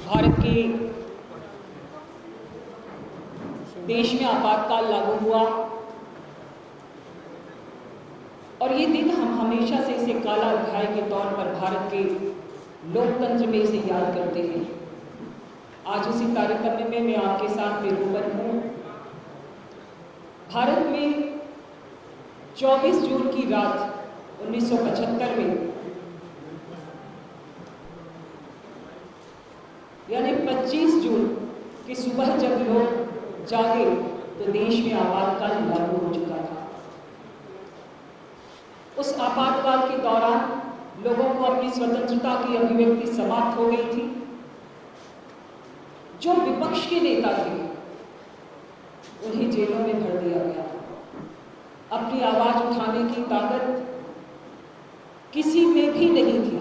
भारत के देश में आपातकाल लागू हुआ और ये दिन हम हमेशा से इसे काला अध्याय के तौर पर भारत के लोकतंत्र में इसे याद करते हैं। आज उसी तारतम्य में मैं आपके साथ रूबरू हूँ। भारत में 24 जून की रात 1975 में यानी 25 जून की सुबह जब लोग जागे तो देश में आपातकाल लागू हो चुका था। उस आपातकाल के दौरान लोगों को अपनी स्वतंत्रता की अभिव्यक्ति समाप्त हो गई थी। जो विपक्ष के नेता थे उन्हें जेलों में भर दिया गया। अपनी आवाज उठाने की ताकत किसी में भी नहीं थी।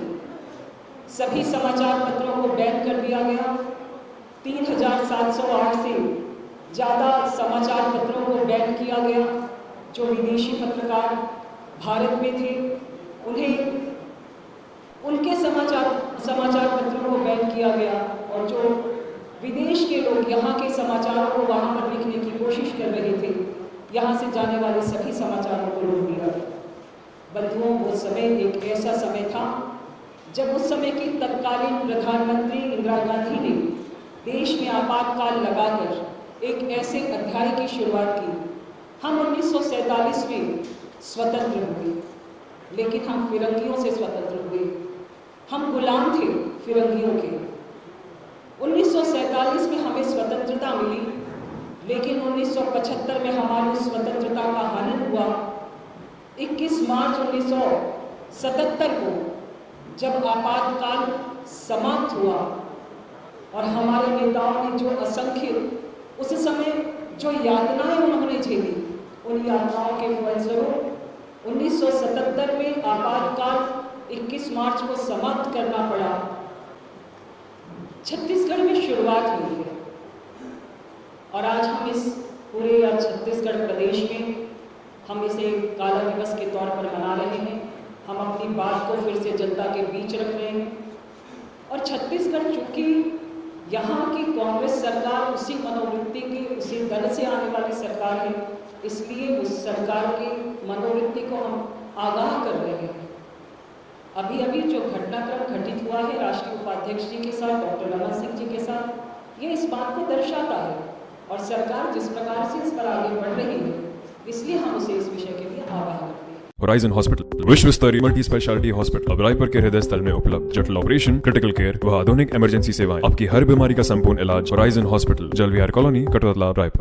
सभी समाचार पत्रों को बैन कर दिया गया। 3708 से ज़्यादा समाचार पत्रों को बैन किया गया। जो विदेशी पत्रकार भारत में थे उन्हें उनके समाचार पत्रों को बैन किया गया और जो विदेश के लोग यहाँ के समाचारों को वहाँ पर लिखने की कोशिश कर रहे थे, यहाँ से जाने वाले सभी समाचारों को रोक दिया गया। बंधुओं, वो समय एक ऐसा समय था जब उस समय की तत्कालीन प्रधानमंत्री इंदिरा गांधी ने देश में आपातकाल लगाकर एक ऐसे अध्याय की शुरुआत की। हम 1947 में स्वतंत्र हुए, लेकिन हम फिरंगियों से स्वतंत्र हुए। हम गुलाम थे फिरंगियों के। 1947 में हमें स्वतंत्रता मिली, लेकिन 1975 में हमारी स्वतंत्रता का हनन हुआ। 21 मार्च 1977 को जब आपातकाल समाप्त हुआ और हमारे नेताओं ने जो असंख्य उस समय जो यातनाएं उन्होंने झेली, उन यातनाओं के फलस्वरूप 1977 में आपातकाल 21 मार्च को समाप्त करना पड़ा। छत्तीसगढ़ में शुरुआत हुई है और आज हम इस पूरे छत्तीसगढ़ प्रदेश में हम इसे काला दिवस के तौर पर मना रहे हैं। हम अपनी बात को फिर से जनता के बीच रख रहे हैं और छत्तीसगढ़ चूंकि यहाँ की कांग्रेस सरकार उसी मनोवृत्ति के उसी दल से आने वाली सरकार है, इसलिए उस सरकार की मनोवृत्ति को हम आगाह कर रहे हैं। अभी जो घटनाक्रम घटित हुआ है राष्ट्रीय उपाध्यक्ष जी के साथ, डॉक्टर रमन सिंह जी के साथ, ये इस बात को दर्शाता है और सरकार जिस प्रकार से इस पर आगे बढ़ रही है, इसलिए हम उसे इस विषय के लिए आगाह करते हैं। होराइजन हॉस्पिटल विश्व स्तरीय मल्टी स्पेशलिटी हॉस्पिटल अब रायपुर के हृदय स्थल में उपलब्ध। जटिल ऑपरेशन, क्रिटिकल केयर व आधुनिक इमरजेंसी सेवाएं, आपकी हर बीमारी का संपूर्ण इलाज। Horizon hospital, जलविहार colony, Katotala, Raipur.